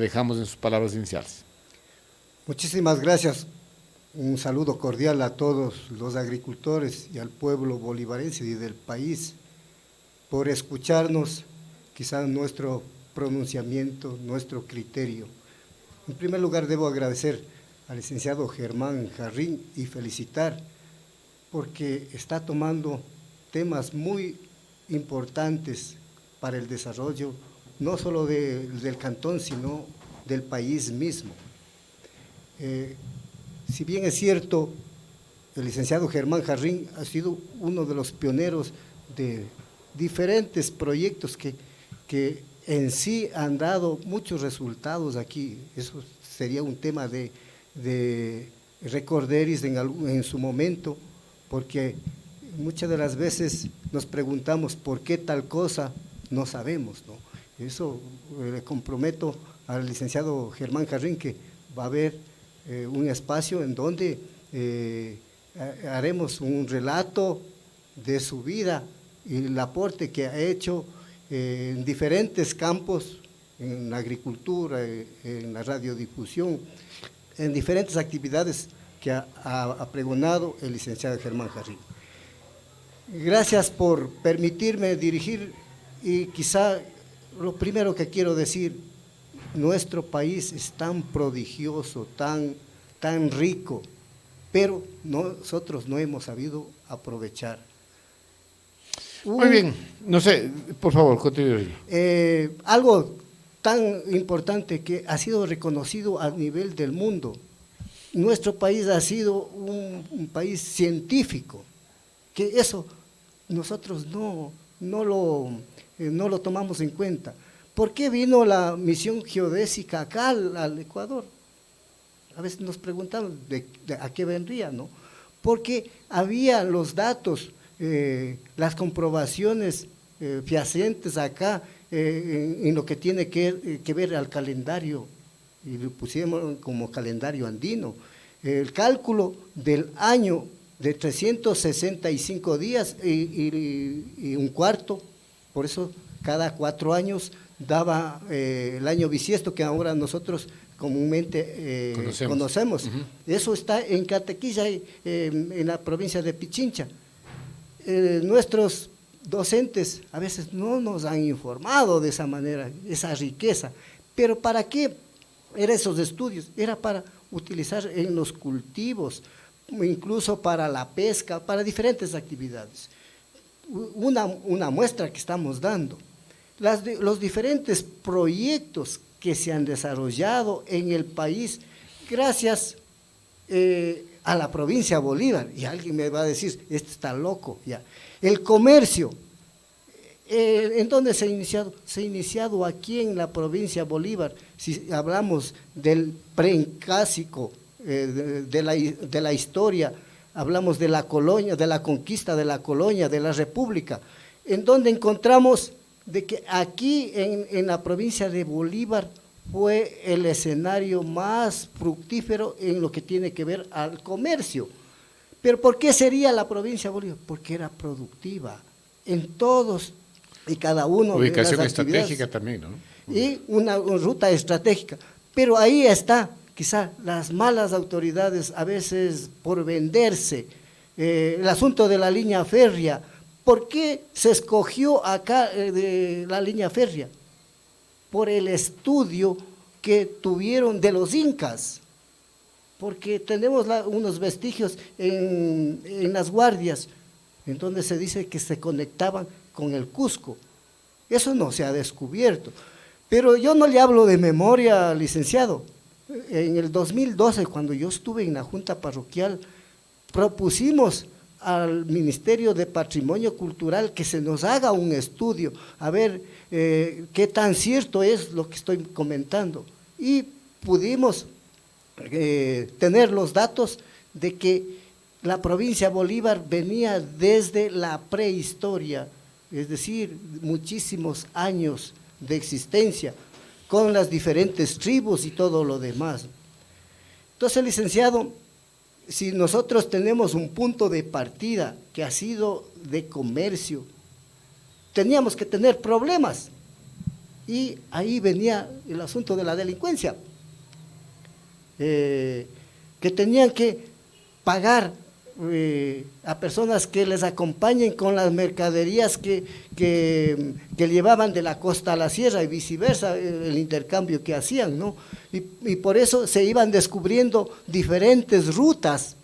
dejamos en sus palabras iniciales. Muchísimas gracias. Un saludo cordial a todos los agricultores y al pueblo bolivarense y del país por escucharnos, quizás nuestro pronunciamiento, nuestro criterio. En primer lugar, debo agradecer al licenciado Germán Jarrín y felicitar porque está tomando temas muy importantes para el desarrollo, no solo del cantón, sino del país mismo. Si bien es cierto, el licenciado Germán Jarrín ha sido uno de los pioneros de diferentes proyectos que en sí han dado muchos resultados aquí. Eso sería un tema de recorderis en su momento, porque muchas de las veces nos preguntamos por qué tal cosa, no sabemos, ¿no? Eso le comprometo al licenciado Germán Jarrín que va a haber un espacio en donde haremos un relato de su vida y el aporte que ha hecho en diferentes campos, en la agricultura, en la radiodifusión, en diferentes actividades que ha pregonado el licenciado Germán Jarrín. Gracias por permitirme dirigir y quizá lo primero que quiero decir, nuestro país es tan prodigioso, tan rico, pero nosotros no hemos sabido aprovechar. Muy bien, no sé, por favor, continúe. Algo tan importante que ha sido reconocido a nivel del mundo. Nuestro país ha sido un país científico, que eso nosotros no lo tomamos en cuenta. ¿Por qué vino la misión geodésica acá al Ecuador? A veces nos preguntamos a qué vendría, ¿no? Porque había los datos, las comprobaciones fehacientes acá en lo que tiene que ver al calendario, y lo pusimos como calendario andino. El cálculo del año de 365 días y un cuarto, por eso cada 4 años daba el año bisiesto que ahora nosotros comúnmente conocemos. Uh-huh. Eso está en Catequilla, en la provincia de Pichincha. Nuestros docentes a veces no nos han informado de esa manera, esa riqueza. Pero ¿para qué eran esos estudios? Era para utilizar en los cultivos, incluso para la pesca, para diferentes actividades. Una muestra que estamos dando. Los diferentes proyectos que se han desarrollado en el país gracias a la provincia de Bolívar. Y alguien me va a decir, este está loco. Ya. El comercio, ¿en dónde se ha iniciado? Se ha iniciado aquí en la provincia de Bolívar. Si hablamos del preincásico, de la historia, hablamos de la colonia, de la conquista de la colonia, de la república, en donde encontramos de que aquí en la provincia de Bolívar fue el escenario más fructífero en lo que tiene que ver al comercio. ¿Pero por qué sería la provincia de Bolívar? Porque era productiva en todos y cada uno de las actividades. Ubicación estratégica también, ¿no? Y una ruta estratégica. Pero ahí está, quizá las malas autoridades a veces por venderse, el asunto de la línea férrea. ¿Por qué se escogió acá de la línea férrea? Por el estudio que tuvieron de los incas, porque tenemos unos vestigios en las guardias, en donde se dice que se conectaban con el Cusco. Eso no se ha descubierto. Pero yo no le hablo de memoria, licenciado. En el 2012, cuando yo estuve en la Junta Parroquial, propusimos al Ministerio de Patrimonio Cultural que se nos haga un estudio, a ver qué tan cierto es lo que estoy comentando. Y pudimos tener los datos de que la provincia de Bolívar venía desde la prehistoria, es decir, muchísimos años de existencia, con las diferentes tribus y todo lo demás. Entonces, licenciado, si nosotros tenemos un punto de partida que ha sido de comercio, teníamos que tener problemas. Y ahí venía el asunto de la delincuencia, que tenían que pagar a personas que les acompañen con las mercaderías que llevaban de la costa a la sierra y viceversa, el intercambio que hacían, ¿no? Y por eso se iban descubriendo diferentes rutas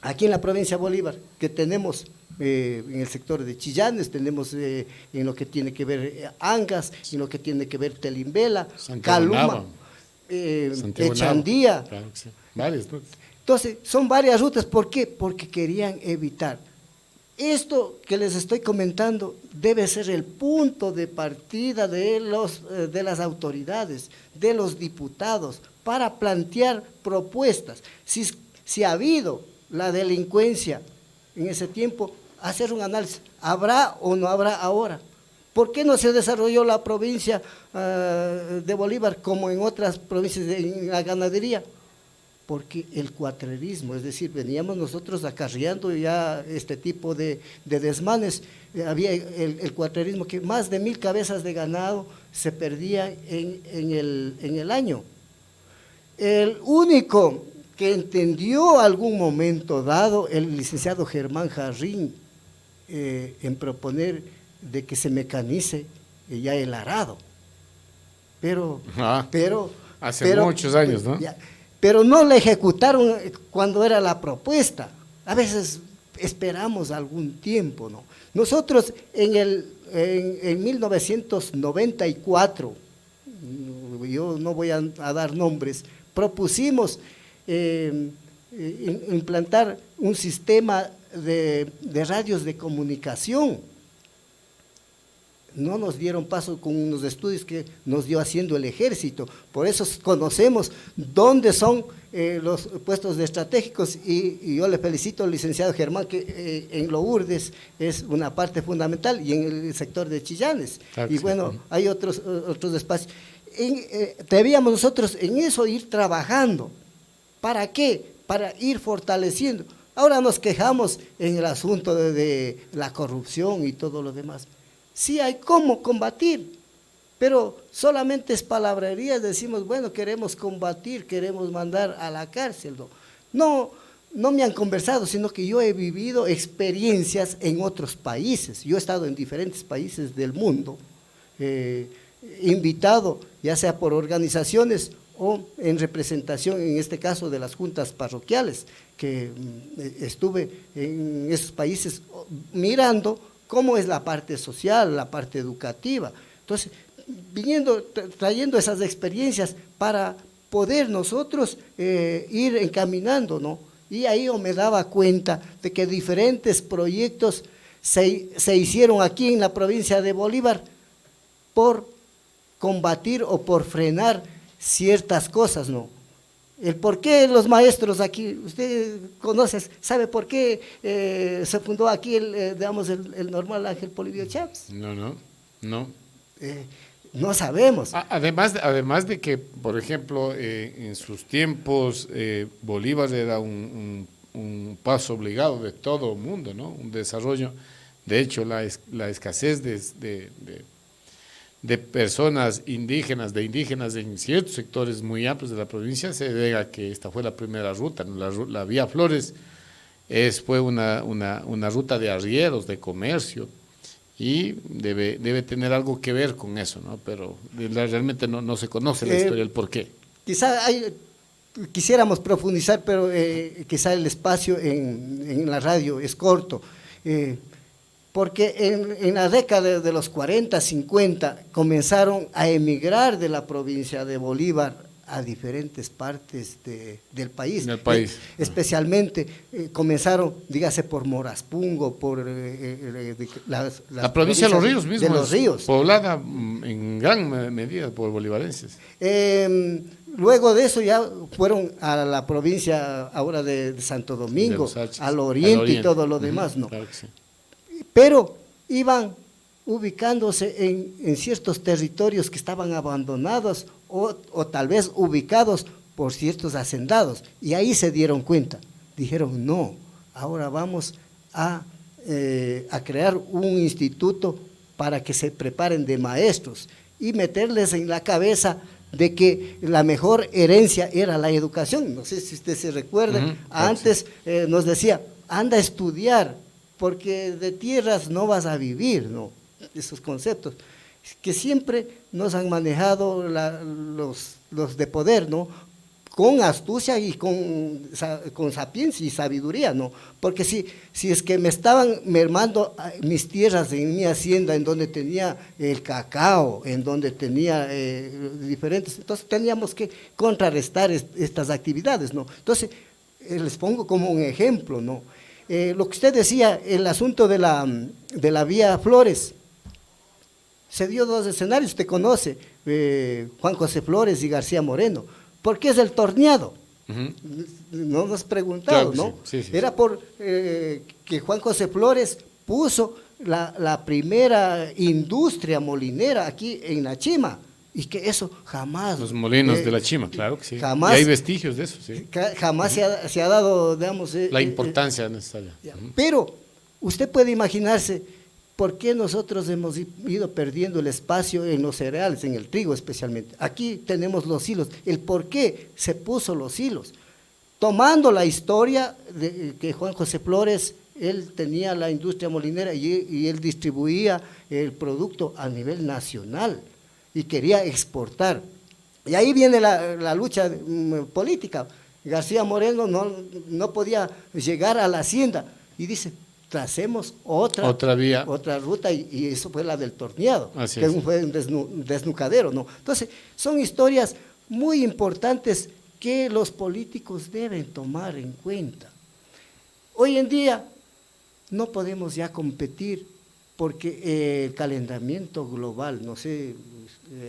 aquí en la provincia de Bolívar, que tenemos en el sector de Chillanes, tenemos en lo que tiene que ver Angas, en lo que tiene que ver Telimbela, Caluma, Echandía. Claro que sí. Varias, ¿no? Entonces, son varias rutas. ¿Por qué? Porque querían evitar. Esto que les estoy comentando debe ser el punto de partida de las autoridades, de los diputados, para plantear propuestas. Si ha habido la delincuencia en ese tiempo, hacer un análisis. ¿Habrá o no habrá ahora? ¿Por qué no se desarrolló la provincia de Bolívar como en otras provincias en la ganadería? Porque el cuatrerismo, es decir, veníamos nosotros acarreando ya este tipo de desmanes. Había el cuatrerismo, que más de 1000 cabezas de ganado se perdía en el año. El único que entendió algún momento dado, el licenciado Germán Jarrín, en proponer de que se mecanice ya el arado. Pero hace muchos años, ¿no? Pero no le ejecutaron cuando era la propuesta. A veces esperamos algún tiempo, ¿no? Nosotros en 1994, yo no voy a dar nombres, propusimos implantar un sistema de radios de comunicación. No nos dieron paso con unos estudios que nos dio haciendo el ejército, por eso conocemos dónde son los puestos estratégicos, y yo le felicito al licenciado Germán, que en Lourdes es una parte fundamental, y en el sector de Chillanes, y bueno, hay otros espacios. Debíamos nosotros en eso ir trabajando. ¿Para qué? Para ir fortaleciendo. Ahora nos quejamos en el asunto de la corrupción y todo lo demás. Sí hay cómo combatir, pero solamente es palabrería. Decimos, bueno, queremos combatir, queremos mandar a la cárcel. No me han conversado, sino que yo he vivido experiencias en otros países. Yo he estado en diferentes países del mundo, invitado ya sea por organizaciones o en representación, en este caso de las juntas parroquiales, que estuve en esos países mirando cómo es la parte social, la parte educativa. Entonces, trayendo esas experiencias para poder nosotros ir encaminando, ¿no? Y ahí yo me daba cuenta de que diferentes proyectos se hicieron aquí en la provincia de Bolívar por combatir o por frenar ciertas cosas, ¿no? El por qué los maestros aquí, usted conoce, sabe por qué se fundó aquí el normal Ángel Polibio Chávez. No. No sabemos. Además de que, por ejemplo, en sus tiempos Bolívar era un paso obligado de todo el mundo, ¿no? Un desarrollo. De hecho, la escasez de personas indígenas en ciertos sectores muy amplios de la provincia se debe a que esta fue la primera ruta, ¿no? La vía Flores fue una ruta de arrieros, de comercio, y debe tener algo que ver con eso, ¿no? Pero realmente no se conoce la historia, el porqué. Quizá quisiéramos profundizar, pero quizá el espacio en la radio es corto. Porque en la década de los 40, 50, comenzaron a emigrar de la provincia de Bolívar a diferentes partes del país. Del país. Especialmente comenzaron, dígase, por Moraspungo, por la provincia de Los Ríos mismo. De Los Ríos. Poblada en gran medida por bolivarenses. Luego de eso ya fueron a la provincia ahora de Santo Domingo, al oriente y todo lo demás, ¿no? Claro que sí. Pero iban ubicándose en ciertos territorios que estaban abandonados o tal vez ubicados por ciertos hacendados, y ahí se dieron cuenta, dijeron no, ahora vamos a crear un instituto para que se preparen de maestros, y meterles en la cabeza de que la mejor herencia era la educación. No sé si usted se recuerda, antes nos decía, anda a estudiar, porque de tierras no vas a vivir, ¿no? Esos conceptos que siempre nos han manejado los de poder, ¿no? Con astucia y con sapiencia y sabiduría, ¿no? Porque si es que me estaban mermando mis tierras en mi hacienda, en donde tenía el cacao, en donde tenía diferentes, entonces teníamos que contrarrestar estas actividades, ¿no? Entonces, les pongo como un ejemplo, ¿no? Lo que usted decía, el asunto de la vía Flores, se dio dos escenarios, usted conoce, Juan José Flores y García Moreno. ¿Por qué es el torneado? No nos preguntado, claro, ¿no? Sí. Era por que Juan José Flores puso la primera industria molinera aquí en la Chima, y que eso jamás... Los molinos de la Chima, claro que sí. Jamás, y hay vestigios de eso, sí. Jamás se ha dado, digamos... la importancia necesaria. Pero usted puede imaginarse por qué nosotros hemos ido perdiendo el espacio en los cereales, en el trigo especialmente. Aquí tenemos los hilos. El por qué se puso los hilos. Tomando la historia de que Juan José Flores, él tenía la industria molinera y él distribuía el producto a nivel nacional y quería exportar. Y ahí viene la lucha política. García Moreno no podía llegar a la hacienda y dice, tracemos otra vía, otra ruta, y eso fue la del torneado, que fue un desnucadero, ¿no? Entonces, son historias muy importantes que los políticos deben tomar en cuenta. Hoy en día no podemos ya competir porque el calentamiento global, no sé,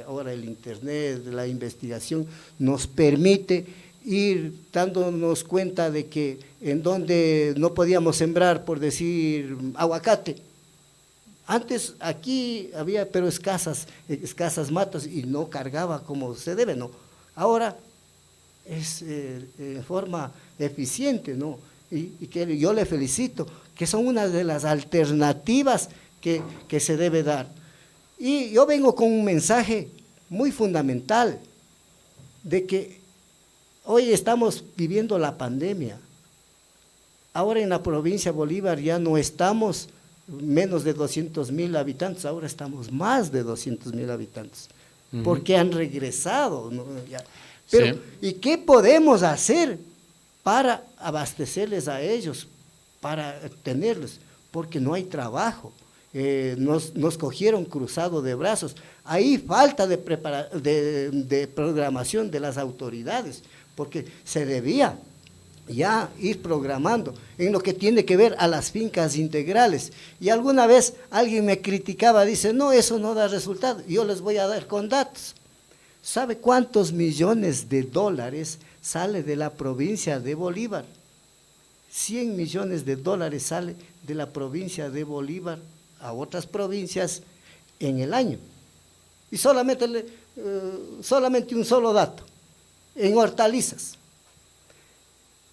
ahora el internet, la investigación nos permite ir dándonos cuenta de que en donde no podíamos sembrar, por decir, aguacate, antes aquí había pero escasas matas y no cargaba como se debe, ¿no? Ahora es en forma eficiente, ¿no? Y que yo le felicito, que son una de las alternativas que se debe dar. Y yo vengo con un mensaje muy fundamental de que hoy estamos viviendo la pandemia. Ahora en la provincia de Bolívar ya no estamos menos de 200,000 habitantes, ahora estamos más de 200,000 habitantes, porque han regresado, ¿no? Pero, sí. ¿Y qué podemos hacer para abastecerles a ellos, para tenerlos? Porque no hay trabajo. Nos cogieron cruzado de brazos. Hay falta de programación de las autoridades, porque se debía ya ir programando en lo que tiene que ver a las fincas integrales. Y alguna vez alguien me criticaba, dice, no, eso no da resultado. Yo les voy a dar con datos. ¿Sabe cuántos millones de dólares sale de la provincia de Bolívar? 100 millones de dólares sale de la provincia de Bolívar a otras provincias en el año. Y solamente un solo dato, en hortalizas.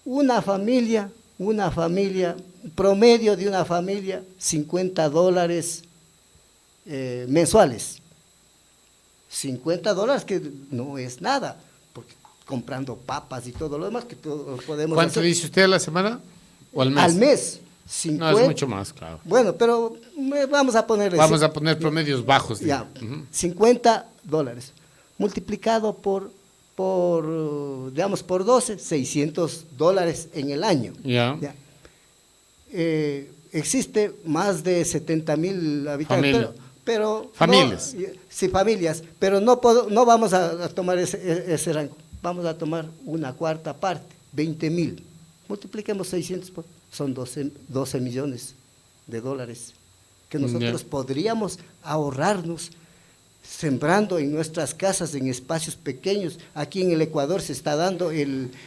Una familia, promedio de una familia, $50 mensuales. $50 que no es nada, porque comprando papas y todo lo demás que podemos ¿Cuánto hacer. dice usted a la semana o al mes? Al mes. 50, no, es mucho más, claro. Bueno, pero vamos a poner... Vamos a poner promedios bajos. Ya, $50, multiplicado por 12, $600 en el año. Ya. Existe más de 70,000 habitantes, pero familias. No, sí, familias, pero no vamos a tomar ese rango, vamos a tomar una cuarta parte, 20,000. Multipliquemos 600 son 12 millones de dólares que nosotros podríamos ahorrarnos sembrando en nuestras casas, en espacios pequeños. Aquí en el Ecuador se está dando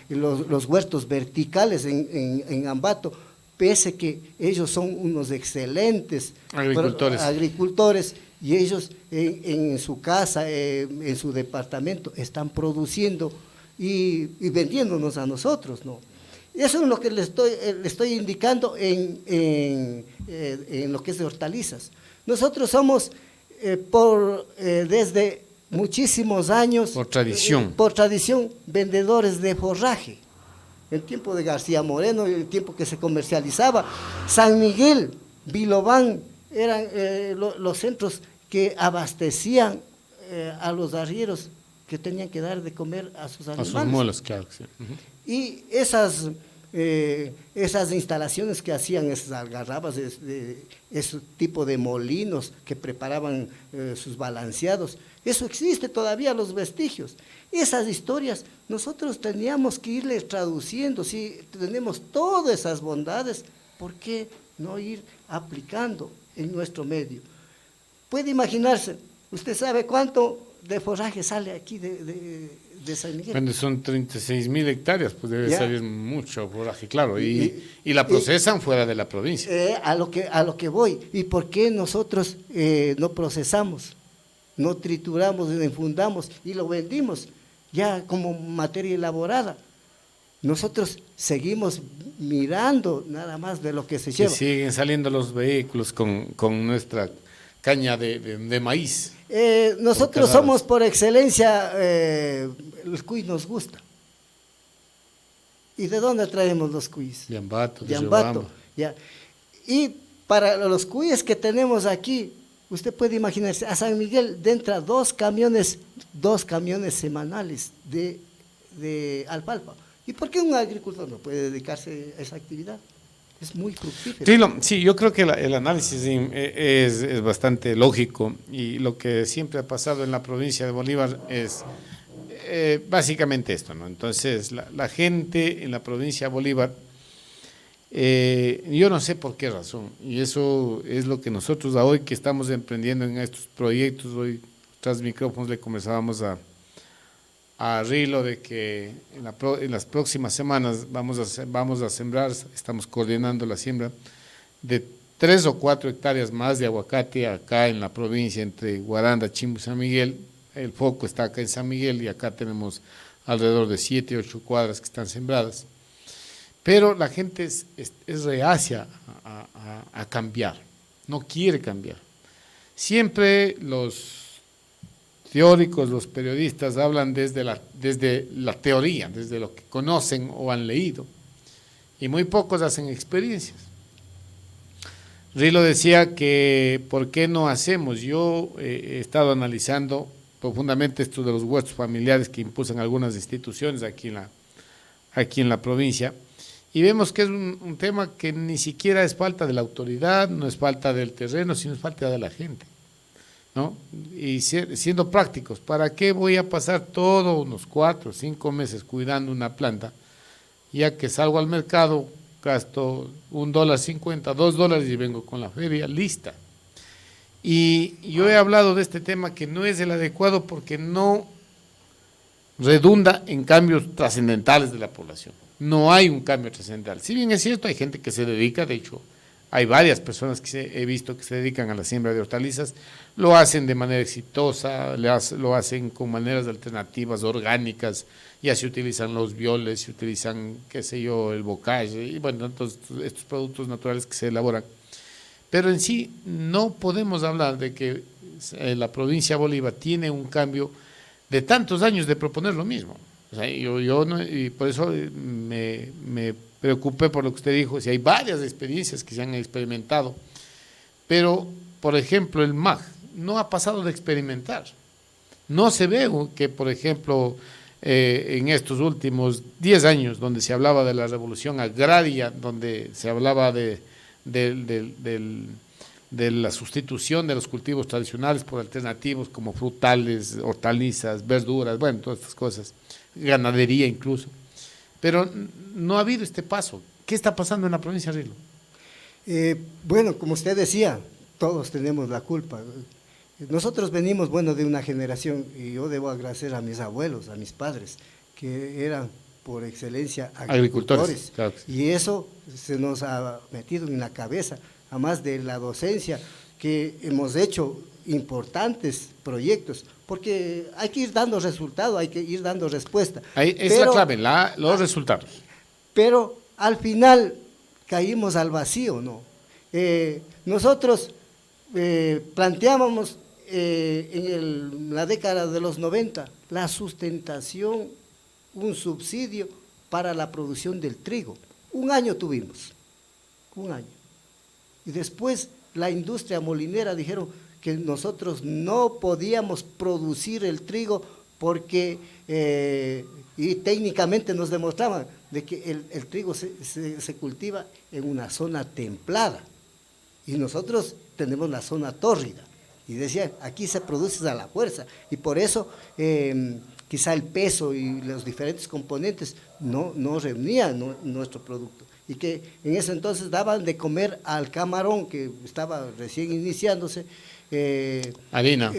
los huertos verticales en Ambato, pese que ellos son unos excelentes agricultores y ellos en su casa, en su departamento, están produciendo y vendiéndonos a nosotros, ¿no? Eso es lo que le estoy indicando en lo que es de hortalizas. Nosotros somos desde muchísimos años, por tradición, vendedores de forraje. El tiempo de García Moreno, el tiempo que se comercializaba, San Miguel, Bilobán, eran los centros que abastecían a los arrieros que tenían que dar de comer a sus animales. A sus muelas, claro. Sí. Y esas instalaciones que hacían, esas algarrabas, ese tipo de molinos que preparaban sus balanceados, eso existe todavía, los vestigios. Esas historias nosotros teníamos que irles traduciendo. Si tenemos todas esas bondades, ¿por qué no ir aplicando en nuestro medio? Puede imaginarse, usted sabe cuánto de forraje sale aquí de San Miguel. Bueno, son 36.000 hectáreas, pues debe salir mucho forraje, claro, y la procesan fuera de la provincia. A lo que voy. ¿Y por qué nosotros no procesamos, no trituramos, no enfundamos y lo vendimos ya como materia elaborada? Nosotros seguimos mirando nada más de lo que se lleva. Y siguen saliendo los vehículos con nuestra caña de maíz. Nosotros somos por excelencia, el cuy nos gusta. ¿Y de dónde traemos los cuyes? De Ambato, de Ambato. Ya. Y para los cuyes que tenemos aquí, usted puede imaginarse, a San Miguel entra dos camiones semanales de alfalfa. ¿Y por qué un agricultor no puede dedicarse a esa actividad? Es muy fructífero. Sí, yo creo que el análisis es bastante lógico, y lo que siempre ha pasado en la provincia de Bolívar es básicamente esto, ¿no? Entonces, la gente en la provincia de Bolívar, yo no sé por qué razón, y eso es lo que nosotros hoy que estamos emprendiendo en estos proyectos, hoy tras micrófonos le conversábamos a Rilo de que en las próximas semanas vamos a sembrar, estamos coordinando la siembra de 3 o 4 hectáreas más de aguacate acá en la provincia, entre Guaranda, Chimbo y San Miguel. El foco está acá en San Miguel y acá tenemos alrededor de 7, 8 cuadras que están sembradas. Pero la gente es reacia a cambiar, no quiere cambiar. Siempre los teóricos, los periodistas hablan desde la teoría, desde lo que conocen o han leído, y muy pocos hacen experiencias. Rilo decía que ¿por qué no hacemos? Yo he estado analizando profundamente esto de los huertos familiares que impulsan algunas instituciones aquí en la provincia, y vemos que es un tema que ni siquiera es falta de la autoridad, no es falta del terreno, sino es falta de la gente, ¿no? Y siendo prácticos, ¿para qué voy a pasar todos unos 4 o 5 meses cuidando una planta, ya que salgo al mercado, gasto $1.50, $2 y vengo con la feria lista? Y yo he hablado de este tema que no es el adecuado porque no redunda en cambios trascendentales de la población. No hay un cambio trascendental. Si bien es cierto, hay gente que se dedica, de hecho, hay varias personas que he visto que se dedican a la siembra de hortalizas, lo hacen de manera exitosa, lo hacen con maneras alternativas, orgánicas, ya se utilizan los violes, se utilizan, qué sé yo, el bocage, y bueno, entonces, estos productos naturales que se elaboran. Pero en sí no podemos hablar de que la provincia de Bolívar tiene un cambio de tantos años de proponer lo mismo. O sea, yo no, y por eso me preocupé por lo que usted dijo, si hay varias experiencias que se han experimentado, pero, por ejemplo, el MAG no ha pasado de experimentar. No se ve que, por ejemplo, en estos últimos 10 años, donde se hablaba de la revolución agraria, donde se hablaba de la sustitución de los cultivos tradicionales por alternativos como frutales, hortalizas, verduras, bueno, todas estas cosas, ganadería incluso. Pero no ha habido este paso. ¿Qué está pasando en la provincia de Rilo? Bueno, como usted decía, todos tenemos la culpa. Nosotros venimos, bueno, de una generación, y yo debo agradecer a mis abuelos, a mis padres, que eran por excelencia agricultores. Claro. Y eso se nos ha metido en la cabeza, además de la docencia, que hemos hecho importantes proyectos, porque hay que ir dando resultado, hay que ir dando respuesta. Ahí es la clave, los resultados. Pero al final caímos al vacío, ¿no? Nosotros planteábamos en la década de los 90 la sustentación, un subsidio para la producción del trigo. Un año tuvimos, un año. Y después la industria molinera dijeron que nosotros no podíamos producir el trigo porque, y técnicamente nos demostraban de que el trigo se cultiva en una zona templada y nosotros tenemos la zona tórrida. Y decían, aquí se produce a la fuerza y por eso quizá el peso y los diferentes componentes no reunían nuestro producto. Y que en ese entonces daban de comer al camarón que estaba recién iniciándose. Harina.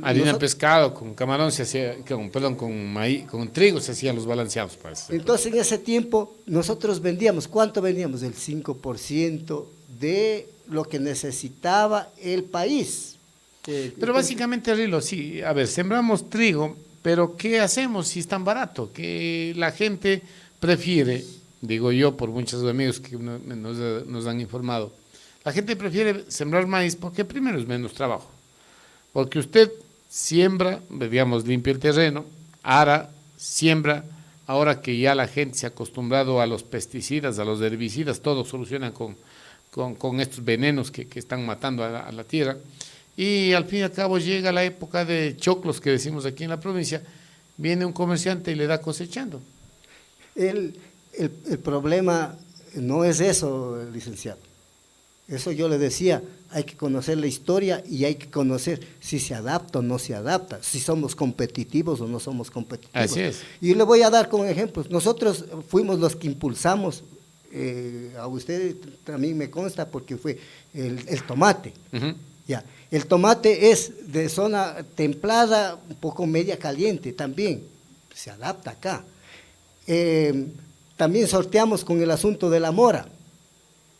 Harina, pescado, con camarón se hacía, con maíz, con trigo se hacían los balanceados. Parece. Entonces en ese tiempo nosotros vendíamos, ¿cuánto vendíamos? El 5% de lo que necesitaba el país. Pero básicamente, Rilo, sí, a ver, sembramos trigo, pero ¿qué hacemos si es tan barato? Que la gente prefiere, digo yo por muchos amigos que nos han informado, la gente prefiere sembrar maíz porque primero es menos trabajo, porque usted siembra, digamos, limpia el terreno, ara, siembra, ahora que ya la gente se ha acostumbrado a los pesticidas, a los herbicidas, todo solucionan con estos venenos que están matando a la tierra, y al fin y al cabo llega la época de choclos que decimos aquí en la provincia, viene un comerciante y le da cosechando. El problema no es eso, licenciado. Eso yo le decía, hay que conocer la historia y hay que conocer si se adapta o no se adapta, si somos competitivos o no somos competitivos. Así es. Y le voy a dar con ejemplos. Nosotros fuimos los que impulsamos, a usted también me consta porque fue el tomate. Uh-huh. Ya. El tomate es de zona templada, un poco media caliente también, se adapta acá. También sorteamos con el asunto de la mora.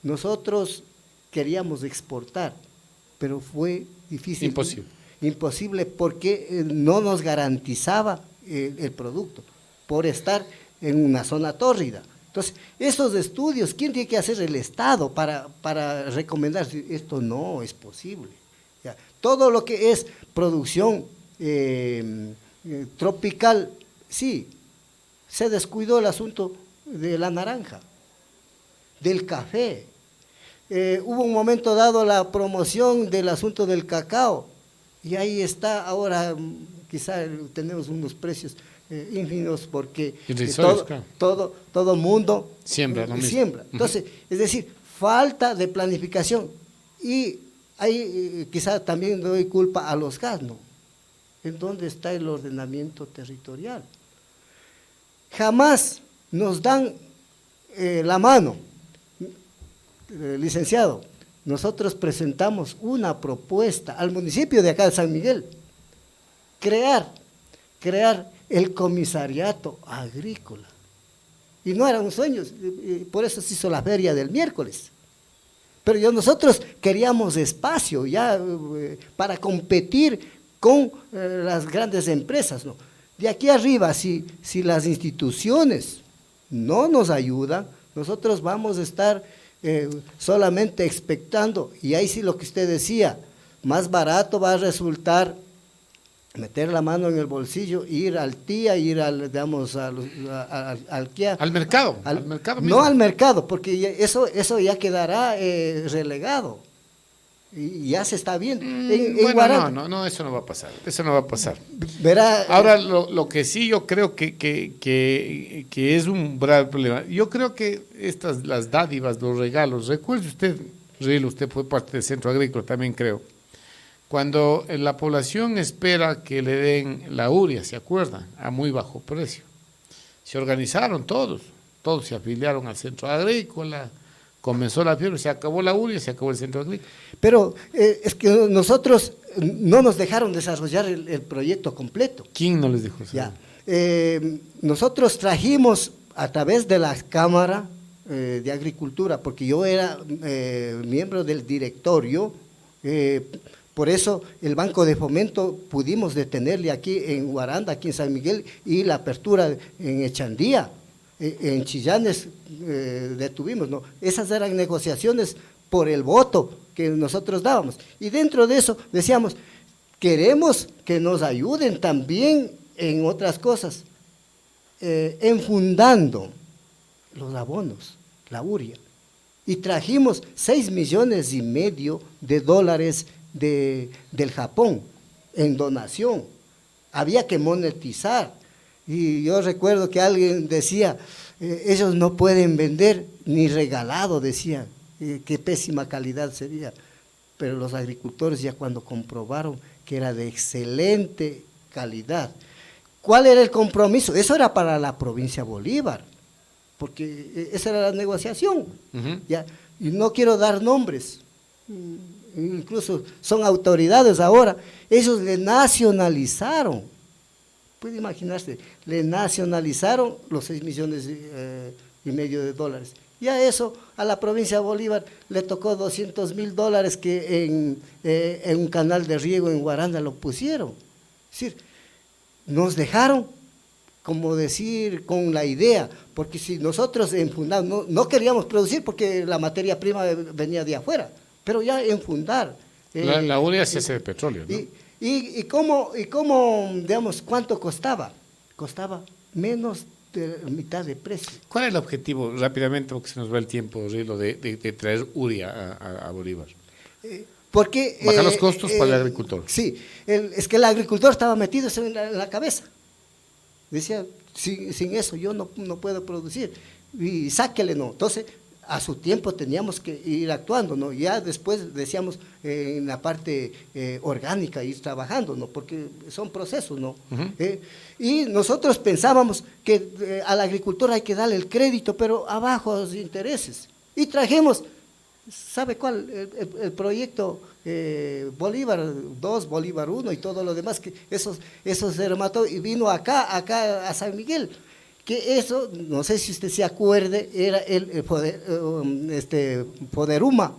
Nosotros queríamos exportar, pero fue difícil. Imposible. Imposible porque no nos garantizaba el producto, por estar en una zona tórrida. Entonces, esos estudios, ¿quién tiene que hacer? El Estado para recomendar si esto no es posible. Ya. Todo lo que es producción tropical, sí, se descuidó el asunto de la naranja, del café. Hubo un momento dado la promoción del asunto del cacao y ahí está, ahora quizá tenemos unos precios ínfimos porque todo mundo siembra. Entonces, es decir, falta de planificación y ahí quizá también doy culpa a los gas, ¿no? ¿En dónde está el ordenamiento territorial? Jamás nos dan la mano. Licenciado, nosotros presentamos una propuesta al municipio de acá de San Miguel, crear el comisariato agrícola. Y no era un sueño, por eso se hizo la feria del miércoles. Pero nosotros queríamos espacio ya para competir con las grandes empresas, ¿no? De aquí arriba, si las instituciones no nos ayudan, nosotros vamos a estar solamente expectando, y ahí sí lo que usted decía, más barato va a resultar meter la mano en el bolsillo, ir al TIA, ir al, digamos, al KIA. Al mercado mismo. No al mercado, porque eso ya quedará relegado. Y ya se está viendo. Bueno, no, eso no va a pasar. Eso no va a pasar. Verá, ahora, lo que sí yo creo que es un grave problema. Yo creo que las dádivas, los regalos, recuerde usted, Rilo, usted fue parte del Centro Agrícola, también creo. Cuando la población espera que le den la urea, ¿se acuerdan? A muy bajo precio. Se organizaron todos se afiliaron al Centro Agrícola, comenzó la fiebre, se acabó la urea, se acabó el Centro Agrícola. Pero es que nosotros no nos dejaron desarrollar el proyecto completo. ¿Quién no les dejó eso? Ya. Nosotros trajimos a través de la Cámara de Agricultura, porque yo era miembro del directorio, por eso el Banco de Fomento pudimos detenerle aquí en Guaranda, aquí en San Miguel, y la apertura en Echandía, en Chillanes detuvimos, ¿no? Esas eran negociaciones por el voto que nosotros dábamos. Y dentro de eso decíamos, queremos que nos ayuden también en otras cosas, enfundando los abonos, la urea. Y trajimos 6,5 millones de dólares del Japón en donación. Había que monetizar. Y yo recuerdo que alguien decía, ellos no pueden vender ni regalado, decían, qué pésima calidad sería. Pero los agricultores ya cuando comprobaron que era de excelente calidad. ¿Cuál era el compromiso? Eso era para la provincia Bolívar, porque esa era la negociación. ¿Ya? Y no quiero dar nombres, incluso son autoridades ahora, ellos le nacionalizaron, puede imaginarse, le nacionalizaron los 6,5 millones de dólares. Ya eso a la provincia de Bolívar le tocó 200,000 dólares que en un canal de riego en Guaranda lo pusieron. Es decir, nos dejaron, como decir, con la idea, porque si nosotros enfundamos, no queríamos producir porque la materia prima venía de afuera, pero ya enfundar. La urea se hace de petróleo, ¿no? ¿Y cómo, digamos, cuánto costaba? Costaba menos de mitad de precio. ¿Cuál es el objetivo, rápidamente, porque se nos va el tiempo, Rilo, de traer urea a Bolívar? Porque, bajar los costos para el agricultor. Sí, es que el agricultor estaba metido en la cabeza. Decía, sin eso yo no puedo producir. Y sáquele, ¿no? Entonces, a su tiempo teníamos que ir actuando, ¿no? Ya después decíamos en la parte orgánica ir trabajando, ¿no? Porque son procesos, ¿no? Y nosotros pensábamos que al agricultor hay que darle el crédito, pero a bajos intereses. Y trajimos, ¿sabe cuál? El proyecto Bolívar 2, Bolívar 1 y todo lo demás, que eso se remató y vino acá a San Miguel. Que eso, no sé si usted se acuerde, era el Poderuma,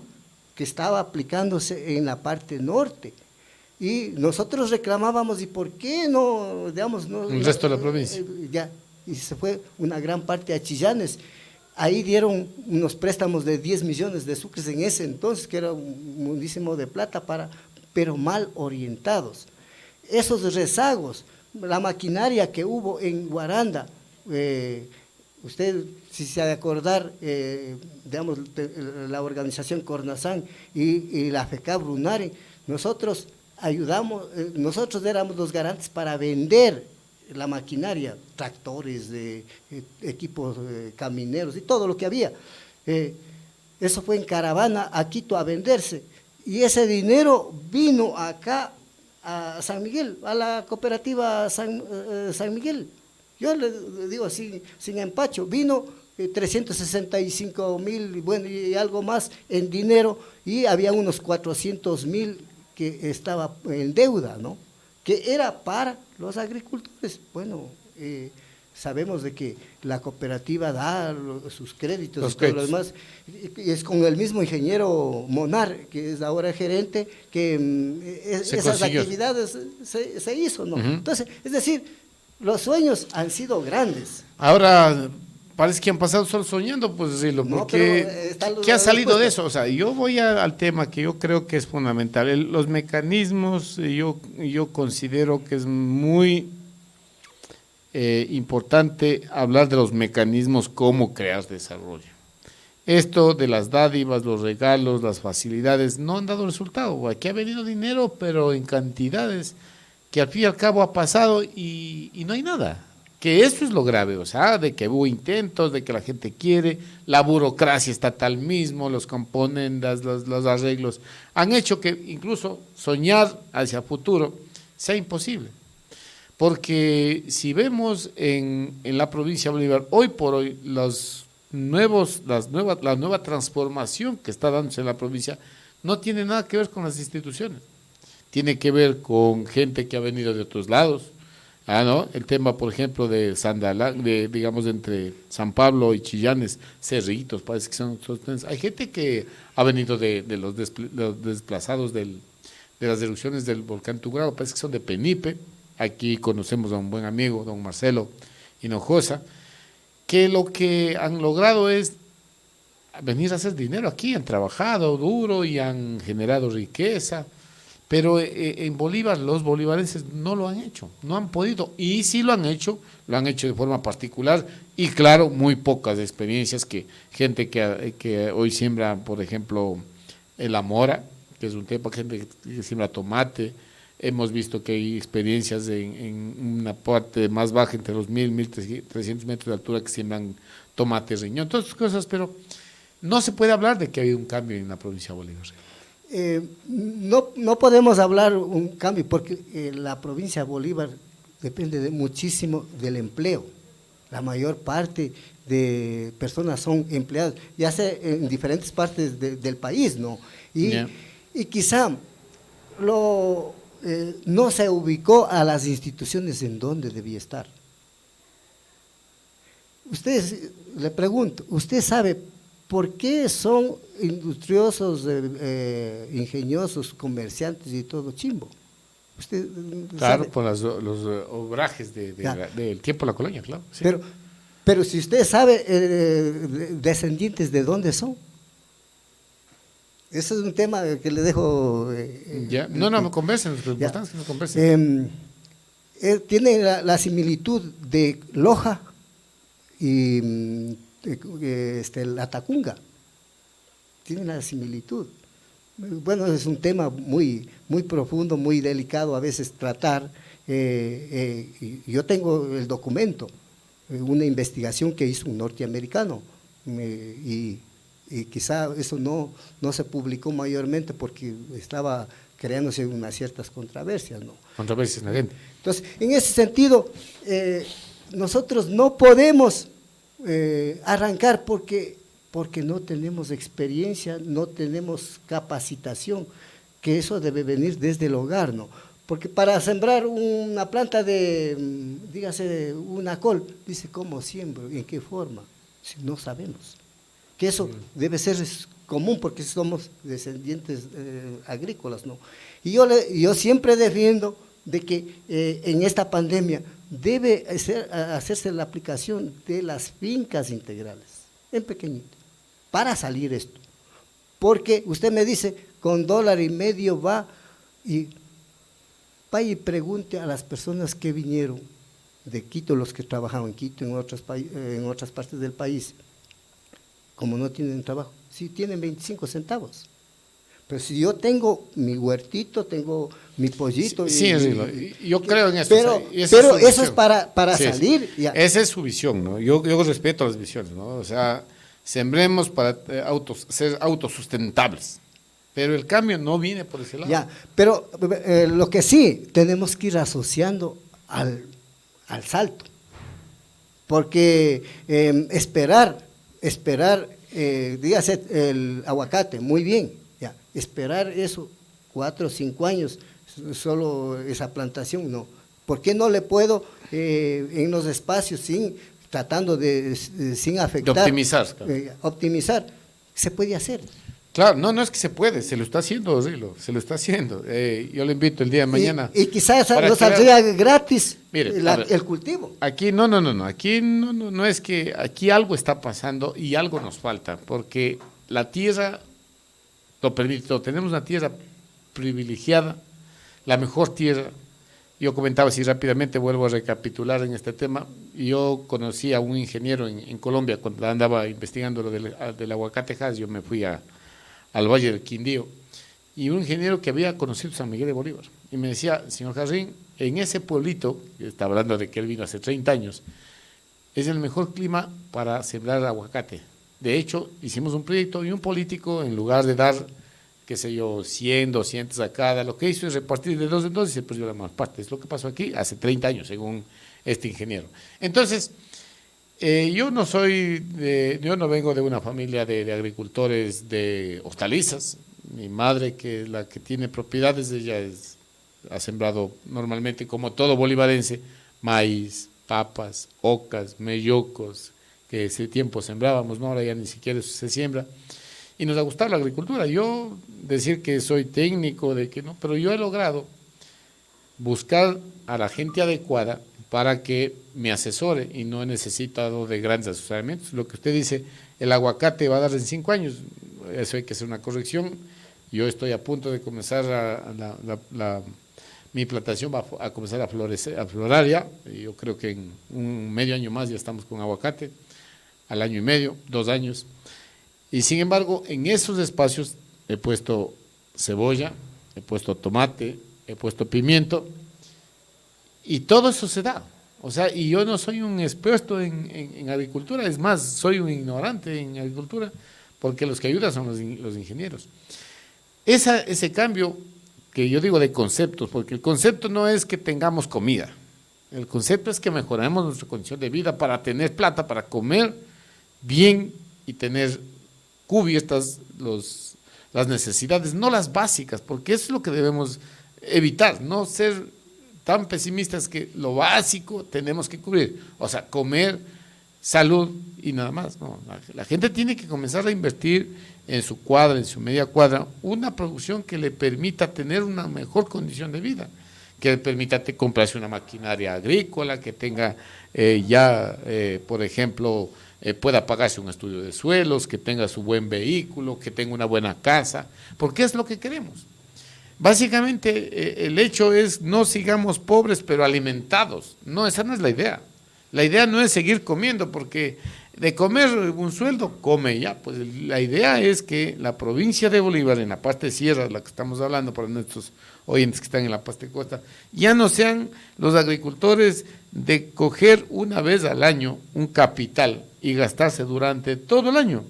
que estaba aplicándose en la parte norte. Y nosotros reclamábamos, ¿y por qué no, digamos, no? El resto de la provincia. Y se fue una gran parte a Chillanes. Ahí dieron unos préstamos de 10 millones de sucres en ese entonces, que era muchísimo de plata, pero mal orientados. Esos rezagos, la maquinaria que hubo en Guaranda, usted, si se ha de acordar, digamos, la organización Cornazán y la FECAP Runare, nosotros ayudamos, nosotros éramos los garantes para vender la maquinaria, tractores, equipos camineros y todo lo que había. Eso fue en caravana a Quito a venderse. Y ese dinero vino acá a San Miguel, a la cooperativa San Miguel. Yo le digo sin empacho, vino 365,000, bueno, y algo más en dinero, y había unos 400,000 que estaba en deuda, ¿no? Que era para los agricultores. Bueno, sabemos de que la cooperativa da sus créditos y todo lo demás, y es con el mismo ingeniero Monar, que es ahora gerente, que esas actividades se hizo, ¿no? Entonces, es decir, los sueños han sido grandes. Ahora, parece que han pasado solo soñando, pues decirlo, porque ¿qué ha salido de eso? O sea, yo voy al tema que yo creo que es fundamental. Los mecanismos, yo considero que es muy importante hablar de los mecanismos, cómo crear desarrollo. Esto de las dádivas, los regalos, las facilidades, no han dado resultado. Aquí ha venido dinero, pero en cantidades que al fin y al cabo ha pasado y no hay nada. Que eso es lo grave, o sea, de que hubo intentos, de que la gente quiere, la burocracia estatal mismo, los componendas, los arreglos, han hecho que incluso soñar hacia futuro sea imposible. Porque si vemos en la provincia de Bolívar, hoy por hoy, la nueva transformación que está dándose en la provincia no tiene nada que ver con las instituciones. Tiene que ver con gente que ha venido de otros lados. ¿No? El tema, por ejemplo, de digamos, entre San Pablo y Chillanes, Cerritos, parece que son. Hay gente que ha venido de los desplazados de las erupciones del volcán Tungurahua, parece que son de Penipe. Aquí conocemos a un buen amigo, don Marcelo Hinojosa, que lo que han logrado es venir a hacer dinero aquí, han trabajado duro y han generado riqueza, Pero en Bolívar los bolivarenses no lo han hecho, no han podido. Y si lo han hecho de forma particular y claro, muy pocas experiencias que gente que hoy siembra, por ejemplo, el amora, que es un tema, gente que siembra tomate. Hemos visto que hay experiencias en una parte más baja, entre los 1.300 metros de altura, que siembran tomate, riñón, todas esas cosas, pero no se puede hablar de que ha habido un cambio en la provincia de Bolívar. No podemos hablar un cambio porque la provincia de Bolívar depende muchísimo del empleo. La mayor parte de personas son empleadas, ya sea en diferentes partes del país, ¿no? Y quizá no se ubicó a las instituciones en donde debía estar. Le pregunto, ¿usted sabe por qué son industriosos, ingeniosos, comerciantes y todo chimbo? ¿Usted claro, sabe? por los obrajes del tiempo de la colonia, claro. Sí. Pero si usted sabe, descendientes de dónde son. Ese es un tema que le dejo. No, me convencen, lo importante es que nos convencen. Tiene la similitud de Loja y la Tacunga. Tiene la similitud. Bueno, es un tema muy, muy profundo, muy delicado a veces tratar. Yo tengo el documento, una investigación que hizo un norteamericano y quizá eso no se publicó mayormente porque estaba creándose unas ciertas controversias, ¿no? Controversias en la gente. Entonces, en ese sentido, nosotros no podemos arrancar porque no tenemos experiencia, no tenemos capacitación, que eso debe venir desde el hogar, ¿no? Porque para sembrar una planta dígase, una col, dice, ¿cómo siembro? ¿En qué forma? Si no sabemos. Que eso debe ser común porque somos descendientes agrícolas, ¿no? Y yo siempre defiendo de que en esta pandemia debe hacerse la aplicación de las fincas integrales, en pequeñito, para salir esto. Porque usted me dice, con $1.50 va y pregunte a las personas que vinieron de Quito, los que trabajaban en Quito, en otras partes del país, como no tienen trabajo, sí tienen 25 centavos. Pero si yo tengo mi huertito, tengo mi pollito. Sí, yo creo en eso. Pero eso es para salir. Ya. Esa es su visión, ¿no? Yo respeto las visiones, ¿no? O sea, sembremos para ser autosustentables. Pero el cambio no viene por ese lado. Ya, pero lo que sí, tenemos que ir asociando al salto. Porque esperar, dígase el aguacate, muy bien, ya, esperar eso 4 o 5 años, solo esa plantación, no. ¿Por qué no le puedo en los espacios sin afectar? De optimizar. Claro. Optimizar, se puede hacer. Claro, no es que se puede, se lo está haciendo, Rilo, se lo está haciendo. Yo le invito el día de mañana. Y quizás no saldría gratis. Mire, el cultivo. Aquí no, aquí no es que aquí algo está pasando y algo nos falta, porque la tierra lo permite, tenemos una tierra privilegiada, la mejor tierra. Yo comentaba así rápidamente, vuelvo a recapitular en este tema. Yo conocí a un ingeniero en Colombia cuando andaba investigando lo del aguacate Hass. Yo me fui al Valle del Quindío, y un ingeniero que había conocido San Miguel de Bolívar, y me decía, señor Jarrín, en ese pueblito, está hablando de que él vino hace 30 años, es el mejor clima para sembrar aguacate. De hecho, hicimos un proyecto y un político, en lugar de dar, qué sé yo, 100, 200 a cada, lo que hizo es repartir de 2 en 2 y se perdió la más parte. Es lo que pasó aquí hace 30 años, según este ingeniero. Entonces, yo no vengo de una familia de agricultores de hortalizas. Mi madre, que es la que tiene propiedades, ella ha sembrado normalmente, como todo bolivarense, maíz, papas, ocas, mellocos, que ese tiempo sembrábamos, ¿no? Ahora ya ni siquiera eso se siembra. Y nos ha gustado la agricultura. Yo decir que soy técnico, de que no, pero yo he logrado buscar a la gente adecuada para que me asesore y no he necesitado de grandes asesoramientos. Lo que usted dice, el aguacate va a dar en 5 años, eso hay que hacer una corrección. Yo estoy a punto de comenzar mi plantación va a comenzar a florecer, a florar ya. Yo creo que en un medio año más ya estamos con aguacate, al año y medio, 2 años. Y sin embargo, en esos espacios he puesto cebolla, he puesto tomate, he puesto pimiento, y todo eso se da. O sea, y yo no soy un experto en agricultura, es más, soy un ignorante en agricultura, porque los que ayudan son los ingenieros. Ese cambio que yo digo de conceptos, porque el concepto no es que tengamos comida, el concepto es que mejoremos nuestra condición de vida para tener plata, para comer bien y tener cubiertas las necesidades, no las básicas, porque eso es lo que debemos evitar, no ser tan pesimistas que lo básico tenemos que cubrir, o sea, comer, salud y nada más. No, la gente tiene que comenzar a invertir en su cuadra, en su media cuadra, una producción que le permita tener una mejor condición de vida, que le permita comprarse una maquinaria agrícola, que tenga por ejemplo, pueda pagarse un estudio de suelos, que tenga su buen vehículo, que tenga una buena casa, porque es lo que queremos. Básicamente, el hecho es no sigamos pobres pero alimentados. No, esa no es la idea. La idea no es seguir comiendo, porque de comer un sueldo, come ya. Pues la idea es que la provincia de Bolívar, en la parte de sierra, de la que estamos hablando para nuestros oyentes que están en la parte de costa, ya no sean los agricultores de coger una vez al año un capital y gastarse durante todo el año.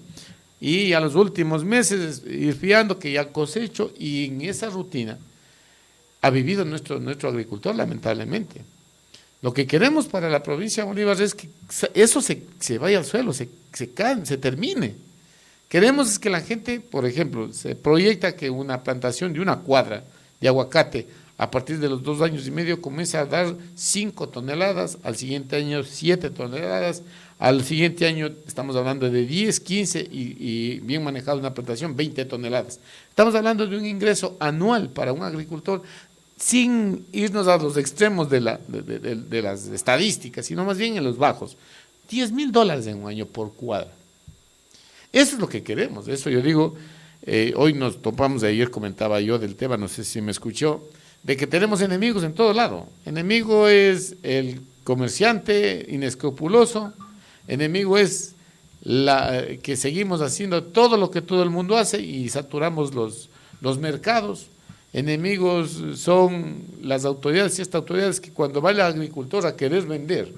Y a los últimos meses ir fiando que ya cosecho, y en esa rutina ha vivido nuestro agricultor, lamentablemente. Lo que queremos para la provincia de Bolívar es que eso se vaya al suelo, se termine. Queremos es que la gente, por ejemplo, se proyecta que una plantación de una cuadra de aguacate a partir de los 2 años y medio comienza a dar 5 toneladas, al siguiente año 7 toneladas, al siguiente año estamos hablando de 10, 15 y bien manejada una plantación, 20 toneladas. Estamos hablando de un ingreso anual para un agricultor, sin irnos a los extremos de las estadísticas, sino más bien en los bajos. $10,000 en un año por cuadra. Eso es lo que queremos. Eso yo digo, hoy nos topamos, ayer comentaba yo del tema, no sé si me escuchó, de que tenemos enemigos en todo lado. Enemigo es el comerciante inescrupuloso, enemigo es que seguimos haciendo todo lo que todo el mundo hace y saturamos los mercados. Enemigos son las autoridades y estas autoridades que cuando va el agricultor a querer vender,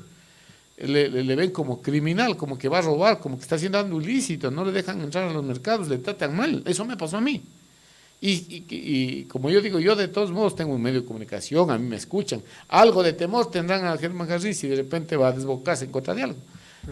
le ven como criminal, como que va a robar, como que está haciendo algo ilícito, no le dejan entrar a los mercados, le tratan mal. Eso me pasó a mí. Y como yo digo, yo de todos modos tengo un medio de comunicación, a mí me escuchan. Algo de temor tendrán a Germán García si de repente va a desbocarse en contra de algo.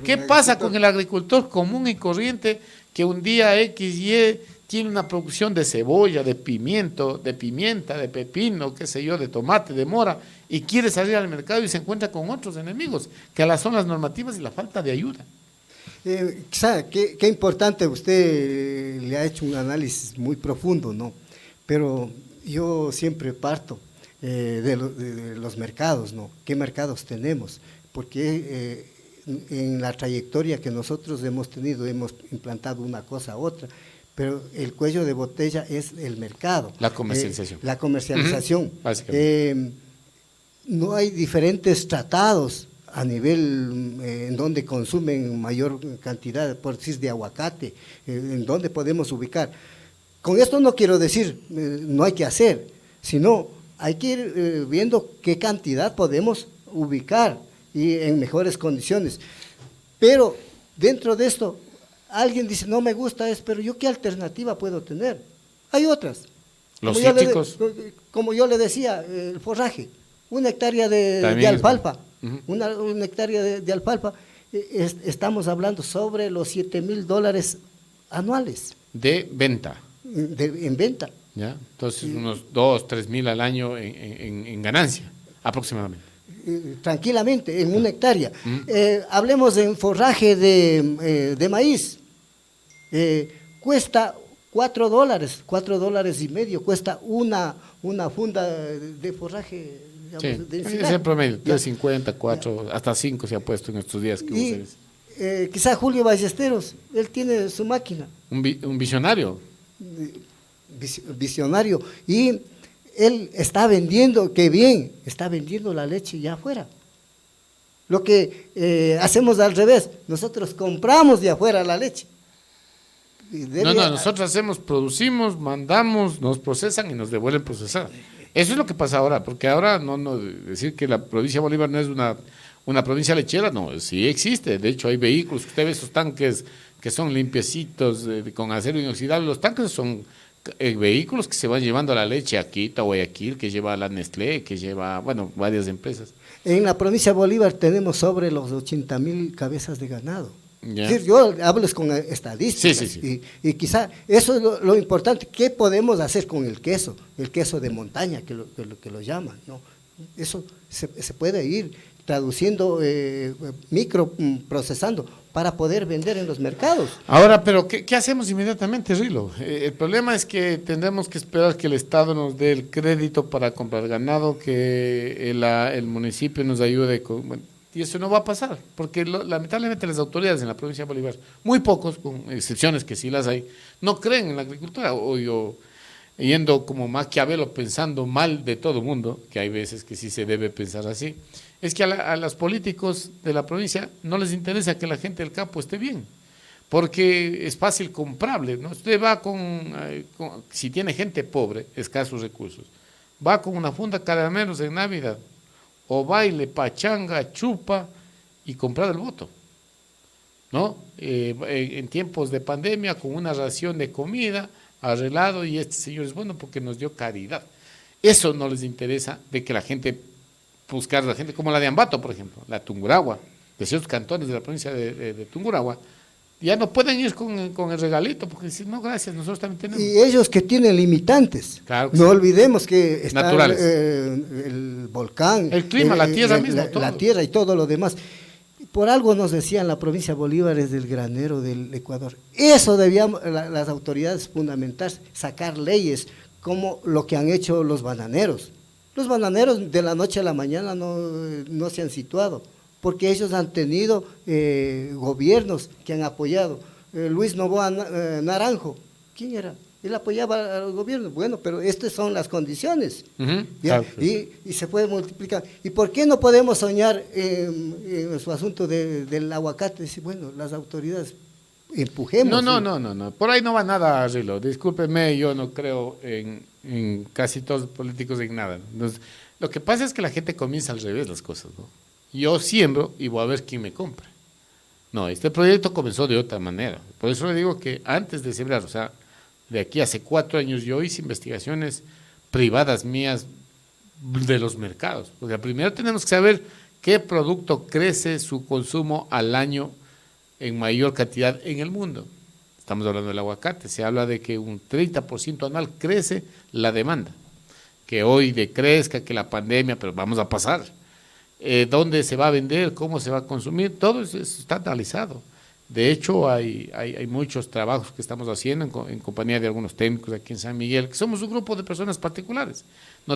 ¿Qué pasa con el agricultor común y corriente que un día X, Y tiene una producción de cebolla, de pimiento, de pimienta, de pepino, qué sé yo, de tomate, de mora, y quiere salir al mercado y se encuentra con otros enemigos, que son las normativas y la falta de ayuda? Quizá, qué importante, usted le ha hecho un análisis muy profundo, ¿no? Pero yo siempre parto de los mercados, ¿no? ¿Qué mercados tenemos? Porque en la trayectoria que nosotros hemos tenido, hemos implantado una cosa a otra, pero el cuello de botella es el mercado. La comercialización. La comercialización. Básicamente. No hay diferentes tratados a nivel en donde consumen mayor cantidad, por decir, de aguacate, en donde podemos ubicar. Con esto no quiero decir no hay que hacer, sino hay que ir viendo qué cantidad podemos ubicar y en mejores condiciones. Pero dentro de esto, alguien dice, no me gusta eso, pero ¿yo qué alternativa puedo tener? Hay otras. Los cítricos. Como yo le decía, el forraje, 1 hectárea de alfalfa, una hectárea de alfalfa, estamos hablando sobre los $7,000 anuales. De venta. En venta. ¿Ya? Entonces, unos 2, 3,000 al año en ganancia, aproximadamente. Tranquilamente, en 1 hectárea. Hablemos en forraje de maíz. Cuesta $4, $4.50, cuesta una funda de forraje. Sí, es el promedio, 3.50, 4, hasta 5 se ha puesto en estos días. Quizá Julio Ballesteros, él tiene su máquina. Un visionario. visionario, y él está vendiendo, qué bien, está vendiendo la leche ya afuera. Lo que hacemos al revés, nosotros compramos de afuera la leche. No, nosotros producimos, mandamos, nos procesan y nos devuelven procesar. Eso es lo que pasa ahora, porque ahora decir que la provincia de Bolívar no es una provincia lechera, no, sí existe. De hecho, hay vehículos, usted ve esos tanques que son limpiecitos, con acero inoxidable. Los tanques son vehículos que se van llevando la leche a Quito, a Guayaquil, que lleva la Nestlé, que lleva, bueno, varias empresas. En la provincia de Bolívar tenemos sobre los 80.000 cabezas de ganado. Ya. Es decir, yo hablo con estadísticas, Sí. Y quizá eso es lo importante. ¿Qué podemos hacer con el queso de montaña, que lo llaman, ¿no? Eso se puede ir traduciendo, microprocesando para poder vender en los mercados. Ahora, pero ¿qué hacemos inmediatamente, Rilo? El problema es que tendremos que esperar que el Estado nos dé el crédito para comprar ganado, que el municipio nos ayude con... Y eso no va a pasar, porque lamentablemente las autoridades en la provincia de Bolívar, muy pocos, con excepciones que sí las hay, no creen en la agricultura, o yo yendo como Maquiavelo pensando mal de todo el mundo, que hay veces que sí se debe pensar así, es que a los políticos de la provincia no les interesa que la gente del campo esté bien, porque es fácil comprable, ¿no? Usted va si tiene gente pobre, escasos recursos, va con una funda de caramelos en Navidad, o baile, pachanga, chupa y comprar el voto, ¿no? En tiempos de pandemia, con una ración de comida, arreglado, y este señor es bueno porque nos dio caridad. Eso no les interesa, de que la gente, buscar la gente como la de Ambato, por ejemplo, la Tungurahua, de ciertos cantones de la provincia de Tungurahua, ya no pueden ir con el regalito, porque dicen, no, gracias, nosotros también tenemos. Y ellos que tienen limitantes, claro que no sí. olvidemos que está el volcán, el clima, la tierra misma, la tierra y todo lo demás. Por algo nos decían, la provincia de Bolívar es del granero del Ecuador. Eso debíamos las autoridades fundamentarse, sacar leyes como lo que han hecho los bananeros. Los bananeros de la noche a la mañana no se han situado, porque ellos han tenido gobiernos que han apoyado. Luis Novoa Naranjo, ¿quién era? Él apoyaba a los gobiernos. Bueno, pero estas son las condiciones. Claro. Y se puede multiplicar. ¿Y por qué no podemos soñar en su asunto del aguacate? Decir, bueno, las autoridades empujemos. No. Por ahí no va nada, Rilo. Discúlpeme, yo no creo en casi todos los políticos en nada. Entonces, lo que pasa es que la gente comienza al revés las cosas, ¿no? Yo siembro y voy a ver quién me compra. No, este proyecto comenzó de otra manera. Por eso le digo que antes de sembrar, o sea, de aquí hace 4 años yo hice investigaciones privadas mías de los mercados. O sea, primero tenemos que saber qué producto crece su consumo al año en mayor cantidad en el mundo. Estamos hablando del aguacate. Se habla de que un 30% anual crece la demanda. Que hoy decrezca, que la pandemia, pero vamos a pasar. Dónde se va a vender, cómo se va a consumir, todo eso está analizado. De hecho, hay muchos trabajos que estamos haciendo en compañía de algunos técnicos aquí en San Miguel, que somos un grupo de personas particulares. No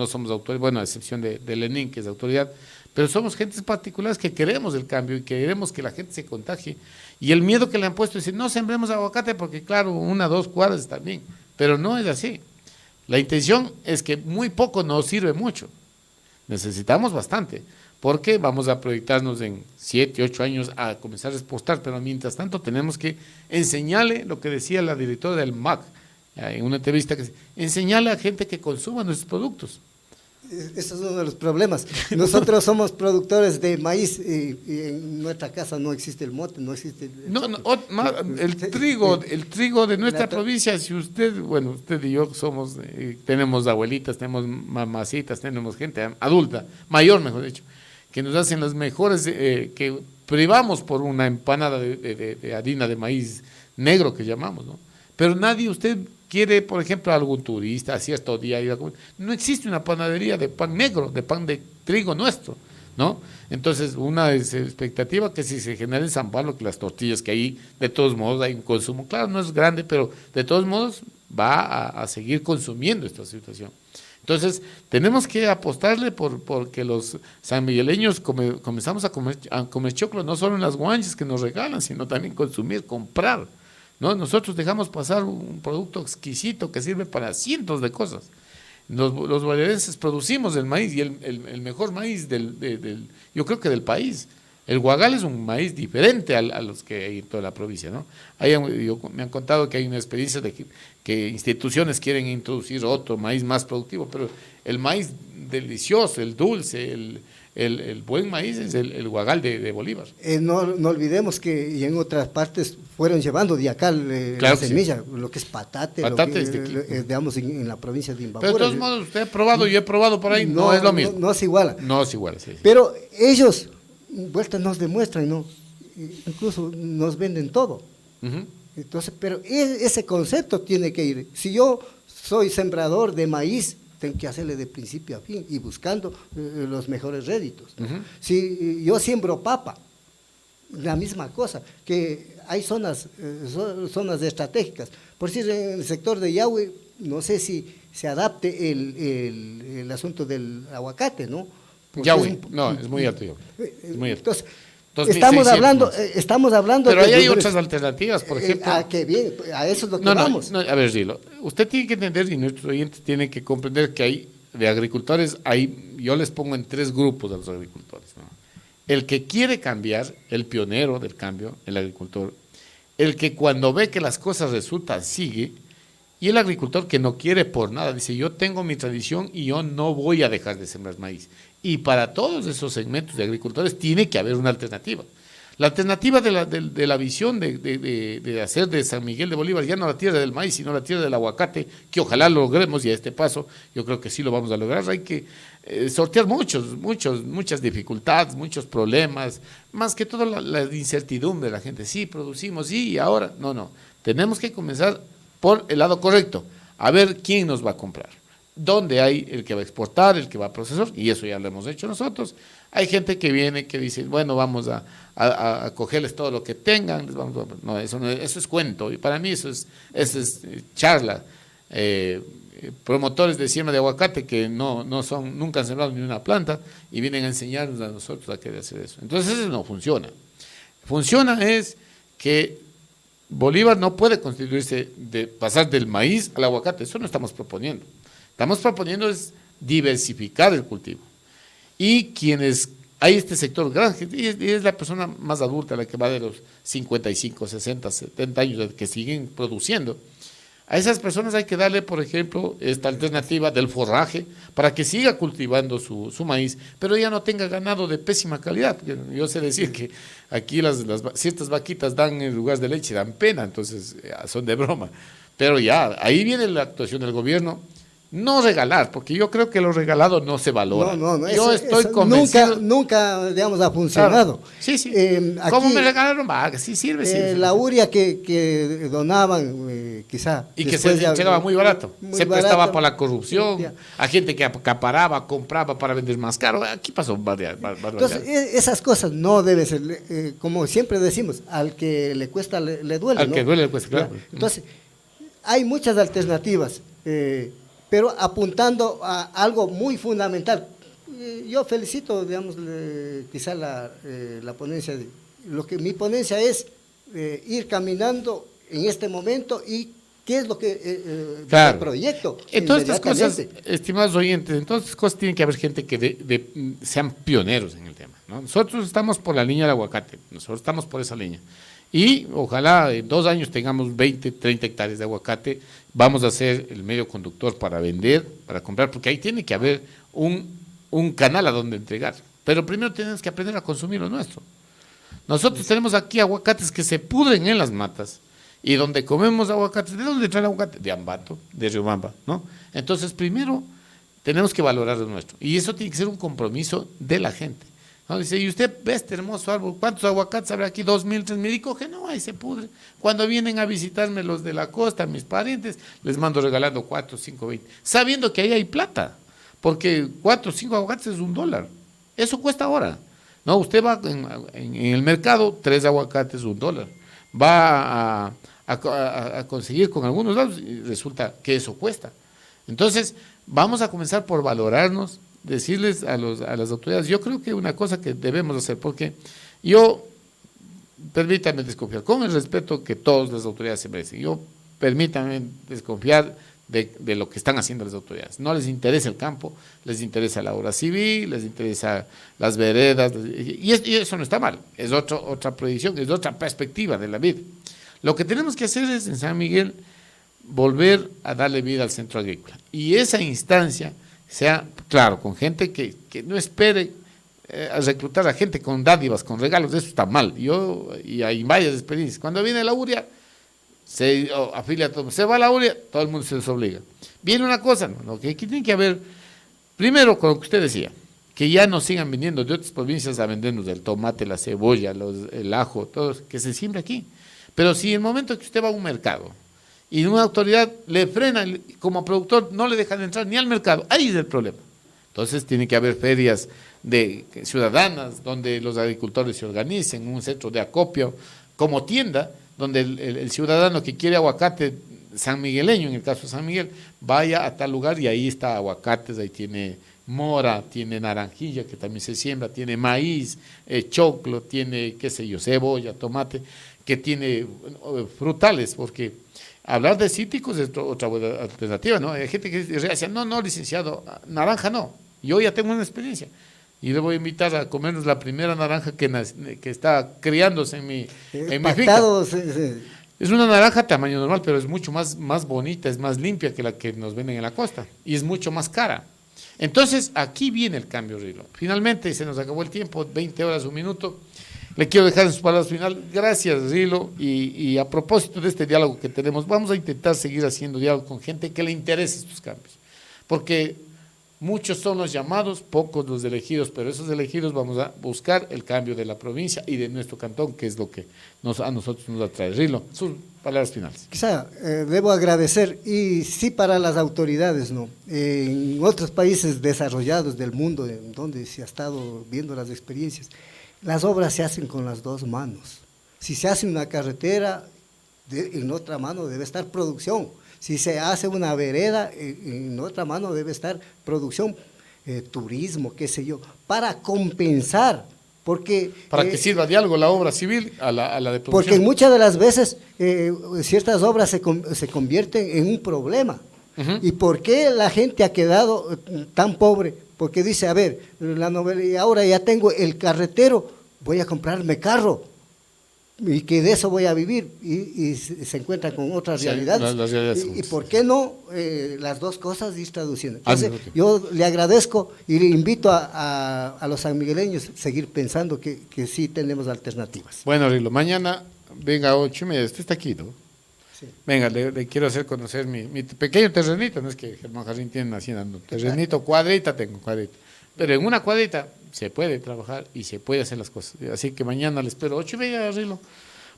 somos autoridades, bueno, a excepción de Lenín, que es autoridad, pero somos gentes particulares que queremos el cambio y queremos que la gente se contagie. Y el miedo que le han puesto es decir, no sembremos aguacate porque, claro, 1 o 2 cuadras está bien, pero no es así. La intención es que muy poco nos sirve mucho. Necesitamos bastante, porque vamos a proyectarnos en 7, 8 años a comenzar a exportar, pero mientras tanto tenemos que enseñarle lo que decía la directora del MAC en una entrevista, que enseñarle a gente que consuma nuestros productos. Ese es uno de los problemas. Nosotros somos productores de maíz y en nuestra casa no existe el mote, no existe... El trigo de nuestra provincia, si usted y yo tenemos abuelitas, tenemos mamacitas, tenemos gente adulta, mayor mejor dicho, que nos hacen las mejores, que privamos por una empanada de harina de maíz negro que llamamos, ¿no? Pero usted quiere, por ejemplo, algún turista, a cierto día ir a comer. No existe una panadería de pan negro, de pan de trigo nuestro, ¿no? Entonces, una expectativa que si se genera en San Pablo, que las tortillas que hay, de todos modos hay un consumo, claro, no es grande, pero de todos modos va a seguir consumiendo esta situación. Entonces, tenemos que apostarle porque los sanmigueleños comenzamos a comer choclo, no solo en las guanchas que nos regalan, sino también consumir, comprar. ¿no? Nosotros dejamos pasar un producto exquisito que sirve para cientos de cosas. Los boyacenses producimos el maíz y el mejor maíz yo creo que del país. El guagal es un maíz diferente a los que hay en toda la provincia, ¿no? Me han contado que hay una experiencia de que instituciones quieren introducir otro maíz más productivo, pero el maíz delicioso, el dulce, el buen maíz es el guagal de Bolívar. No olvidemos que y en otras partes fueron llevando de acá Claro la semilla, sí. Lo que es patate, digamos en la provincia de Imbabura. Pero de todos modos, usted ha probado, yo he probado por ahí, no es lo mismo. No se iguala. No se iguala, sí. Pero ellos, vueltas nos demuestran, ¿no? Incluso nos venden todo. Entonces, pero ese concepto tiene que ir. Si yo soy sembrador de maíz, tengo que hacerle de principio a fin y buscando los mejores réditos. Si yo siembro papa, la misma cosa, que hay zonas estratégicas. Por decir, en el sector de Yahweh, no sé si se adapte el asunto del aguacate, ¿no? Yahweh, es muy alto. Es muy alto. Entonces, estamos hablando pero ahí hay otras alternativas, por ejemplo. Que bien, a eso es lo que vamos. A ver, Gilo, usted tiene que entender y nuestros oyentes tienen que comprender que hay de agricultores, yo les pongo en 3 grupos a los agricultores, ¿no? El que quiere cambiar, el pionero del cambio, el agricultor, el que cuando ve que las cosas resultan sigue, y el agricultor que no quiere por nada, dice yo tengo mi tradición y yo no voy a dejar de sembrar maíz. Y para todos esos segmentos de agricultores tiene que haber una alternativa. La alternativa de la visión de hacer de San Miguel de Bolívar ya no la tierra del maíz, sino la tierra del aguacate, que ojalá lo logremos y a este paso yo creo que sí lo vamos a lograr. Hay que sortear muchas dificultades, muchos problemas, más que todo la incertidumbre de la gente. Sí, producimos, sí, y ahora, no. Tenemos que comenzar por el lado correcto, a ver quién nos va a comprar. Dónde hay el que va a exportar, el que va a procesar, y eso ya lo hemos hecho nosotros. Hay gente que viene que dice, bueno, vamos a cogerles todo lo que tengan. Eso es cuento, y para mí eso es charla. Promotores de siembra de aguacate que nunca han sembrado ni una planta y vienen a enseñarnos a nosotros a querer hacer eso. Entonces eso no funciona. Funciona es que Bolívar no puede constituirse de pasar del maíz al aguacate, eso no estamos proponiendo. Estamos proponiendo es diversificar el cultivo. Y hay este sector grande, y es la persona más adulta, la que va de los 55, 60, 70 años, que siguen produciendo. A esas personas hay que darle, por ejemplo, esta alternativa del forraje para que siga cultivando su maíz, pero ya no tenga ganado de pésima calidad. Yo sé decir que aquí ciertas vaquitas dan en lugar de leche, dan pena, entonces son de broma. Pero ya, ahí viene la actuación del gobierno. No regalar, porque yo creo que lo regalado no se valora. No, yo estoy convencido. Nunca, digamos, ha funcionado. Claro. Sí. ¿Cómo me regalaron? Sí sirve. La uria que donaban, quizá. Y que se entregaba muy barato. Se prestaba para la corrupción, a gente que acaparaba, compraba para vender más caro. Aquí pasó varias. Entonces, esas cosas no deben ser, como siempre decimos, al que le cuesta le duele. Al que duele le cuesta, claro. Entonces, hay muchas alternativas. Pero apuntando a algo muy fundamental. Yo felicito, digamos, quizá la ponencia. Mi ponencia es ir caminando en este momento y qué es lo que claro. el proyecto. En todas estas cosas, estimados oyentes, en todas estas cosas tiene que haber gente que sean pioneros en el tema, ¿no? Nosotros estamos por la línea del aguacate, nosotros estamos por esa línea. Y ojalá en 2 años tengamos 20, 30 hectáreas de aguacate. Vamos a ser el medio conductor para vender, para comprar, porque ahí tiene que haber un canal a donde entregar. Pero primero tenemos que aprender a consumir lo nuestro. Nosotros tenemos aquí aguacates que se pudren en las matas y donde comemos aguacates, ¿de dónde trae el aguacate? De Ambato, de Riobamba, ¿no? Entonces primero tenemos que valorar lo nuestro y eso tiene que ser un compromiso de la gente. ¿No? Dice, y usted ve este hermoso árbol, ¿cuántos aguacates habrá aquí? 2.000, 3.000, y coge, no, ahí se pudre. Cuando vienen a visitarme los de la costa, mis parientes, les mando regalando 4, 5, 20, sabiendo que ahí hay plata, porque 4, 5 aguacates es $1, eso cuesta ahora. No, usted va en el mercado, 3 aguacates, $1, va a conseguir con algunos lados y resulta que eso cuesta. Entonces, vamos a comenzar por valorarnos, decirles a las autoridades, yo creo que una cosa que debemos hacer, porque yo permítanme desconfiar, con el respeto que todas las autoridades se merecen. Permítanme desconfiar de lo que están haciendo las autoridades. No les interesa el campo, les interesa la obra civil, les interesa las veredas, y eso no está mal, es otra proyección, es otra perspectiva de la vida. Lo que tenemos que hacer es, en San Miguel, volver a darle vida al centro agrícola. Y esa instancia sea, claro, con gente que no espere a reclutar a gente con dádivas, con regalos, eso está mal. Y hay varias experiencias. Cuando viene la URIA, se afilia a todo, se va a la URIA, todo el mundo se les obliga. Viene una cosa, ¿no? Lo que aquí tiene que haber, primero con lo que usted decía, que ya no sigan viniendo de otras provincias a vendernos el tomate, la cebolla, el ajo, todo, que se siembra aquí. Pero si en el momento que usted va a un mercado y una autoridad le frena, como productor no le dejan entrar ni al mercado, ahí es el problema. Entonces tiene que haber ferias ciudadanas donde los agricultores se organicen, un centro de acopio como tienda, donde el ciudadano que quiere aguacate sanmigueleño, en el caso de San Miguel, vaya a tal lugar y ahí está aguacates, ahí tiene mora, tiene naranjilla que también se siembra, tiene maíz, choclo, tiene, qué sé yo, cebolla, tomate, que tiene frutales, porque hablar de cítricos es otra buena alternativa, ¿no? Hay gente que dice, no, licenciado, naranja no, yo ya tengo una experiencia. Y le voy a invitar a comernos la primera naranja que está criándose en mi finca. Es una naranja tamaño normal, pero es mucho más bonita, es más limpia que la que nos venden en la costa. Y es mucho más cara. Entonces, aquí viene el cambio, Rilo. Finalmente, se nos acabó el tiempo, 20 horas, 1 minuto. Le quiero dejar en sus palabras final. Gracias, Rilo. Y a propósito de este diálogo que tenemos, vamos a intentar seguir haciendo diálogo con gente que le interese estos cambios. Porque muchos son los llamados, pocos los elegidos, pero esos elegidos vamos a buscar el cambio de la provincia y de nuestro cantón, que es lo que a nosotros nos atrae. Rilo, sus palabras finales. Quizá debo agradecer, y sí para las autoridades, ¿no? En otros países desarrollados del mundo, en donde se ha estado viendo las experiencias, las obras se hacen con las dos manos. Si se hace una carretera, en otra mano debe estar producción. Si se hace una vereda, en otra mano debe estar producción, turismo, qué sé yo, para compensar, porque... Para que sirva de algo la obra civil a la de producción. Porque muchas de las veces ciertas obras se convierten en un problema. Uh-huh. ¿Y por qué la gente ha quedado tan pobre? Porque dice, a ver, la novela, y ahora ya tengo el carretero, voy a comprarme carro. Y que de eso voy a vivir, y se encuentra con otras realidades. Las realidades y por qué no las dos cosas ir traduciendo. Entonces, yo le agradezco y le invito a los sanmigueleños a seguir pensando que sí tenemos alternativas. Bueno, Rilo, mañana venga a 8:30, usted está aquí, ¿no? Sí. Venga, le quiero hacer conocer mi pequeño terrenito, no es que Germán Jarrín tiene una hacienda, no, terrenito, cuadrita tengo, cuadrita. Pero en una cuadrita se puede trabajar y se puede hacer las cosas. Así que mañana le espero 8:30, Rilo,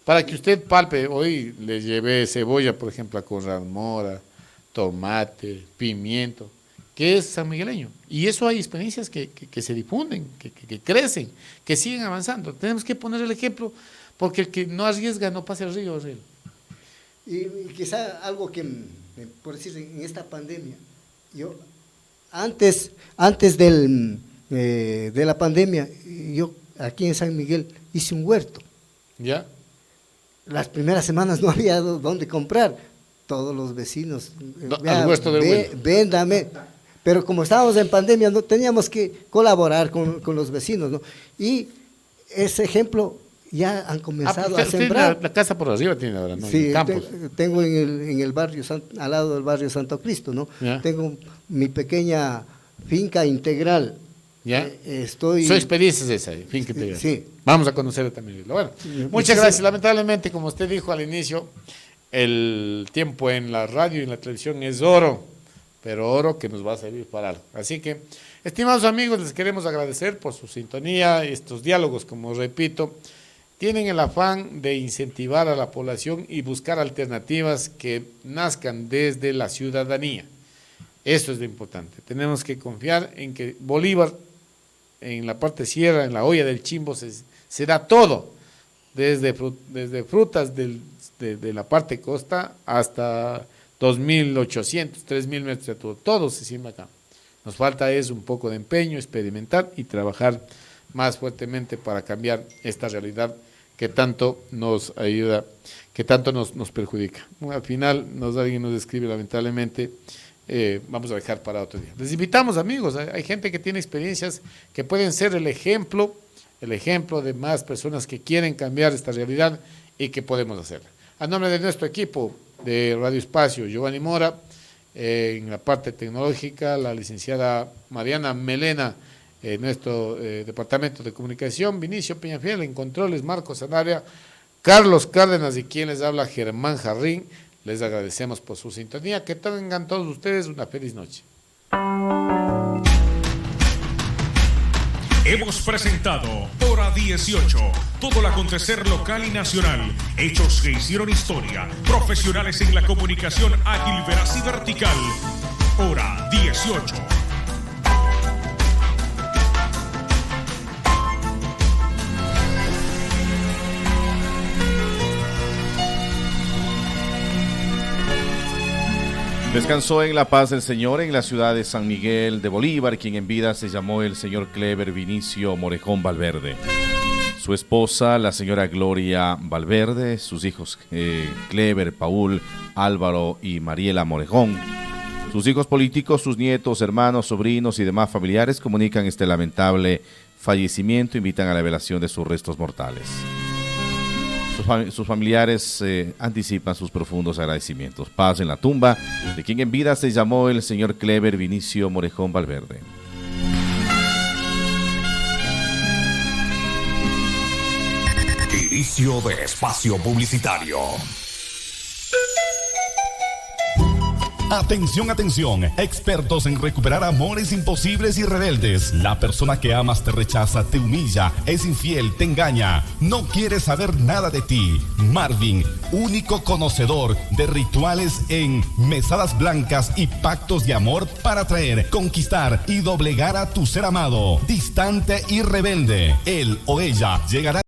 para que usted palpe. Hoy le llevé cebolla, por ejemplo, a corral mora, tomate, pimiento, que es sanmigueleño. Y eso hay experiencias que se difunden, que crecen, que siguen avanzando. Tenemos que poner el ejemplo, porque el que no arriesga no pasa el río, Rilo. Y quizá algo que, por decir, en esta pandemia, yo... Antes de la pandemia, yo aquí en San Miguel hice un huerto. ¿Ya? Las primeras semanas no había dónde comprar. Todos los vecinos, al huerto del huerto. Véndame. Pero como estábamos en pandemia, no teníamos que colaborar con los vecinos, ¿no? Y ese ejemplo ya han comenzado a sembrar. La casa por arriba tiene ahora, ¿no? Sí, tengo en el barrio, al lado del barrio Santo Cristo, ¿no? ¿Ya? Tengo mi pequeña finca integral. ¿Ya? Su experiencia es esa, finca integral. Sí. Vamos a conocerla también. Bueno, muchas gracias. Lamentablemente, como usted dijo al inicio, el tiempo en la radio y en la televisión es oro, pero oro que nos va a servir para algo. Así que, estimados amigos, les queremos agradecer por su sintonía. Estos diálogos, como repito, tienen el afán de incentivar a la población y buscar alternativas que nazcan desde la ciudadanía. Eso es lo importante. Tenemos que confiar en que Bolívar, en la parte sierra, en la olla del Chimbo, se da todo, desde frutas de la parte costa hasta 2.800, 3.000 metros de altura. Todo se siembra acá. Nos falta es un poco de empeño, experimentar y trabajar más fuertemente para cambiar esta realidad que tanto nos ayuda, que tanto nos perjudica. Al final alguien nos escribe, lamentablemente, vamos a dejar para otro día. Les invitamos, amigos, hay gente que tiene experiencias que pueden ser el ejemplo de más personas que quieren cambiar esta realidad y que podemos hacerlo. A nombre de nuestro equipo de Radio Espacio, Giovanni Mora, en la parte tecnológica, la licenciada Mariana Melena, en nuestro departamento de comunicación, Vinicio Peñafiel, en controles, Marcos Sanabria, Carlos Cárdenas y quien les habla, Germán Jarrín. Les agradecemos por su sintonía. Que tengan todos ustedes una feliz noche. Hemos presentado Hora 18, todo el acontecer local y nacional, hechos que hicieron historia, profesionales en la comunicación ágil, veraz y vertical. Hora 18. Descansó en la paz del Señor en la ciudad de San Miguel de Bolívar, quien en vida se llamó el señor Cleber Vinicio Morejón Valverde. Su esposa, la señora Gloria Valverde, sus hijos Cleber, Paul, Álvaro y Mariela Morejón. Sus hijos políticos, sus nietos, hermanos, sobrinos y demás familiares comunican este lamentable fallecimiento, invitan a la velación de sus restos mortales. Sus familiares anticipan sus profundos agradecimientos. Paz en la tumba de quien en vida se llamó el señor Cleber Vinicio Morejón Valverde. Inicio de espacio publicitario. Atención, atención, expertos en recuperar amores imposibles y rebeldes. La persona que amas te rechaza, te humilla, es infiel, te engaña, no quiere saber nada de ti. Marvin, único conocedor de rituales en mesadas blancas y pactos de amor para atraer, conquistar y doblegar a tu ser amado, distante y rebelde. Él o ella llegará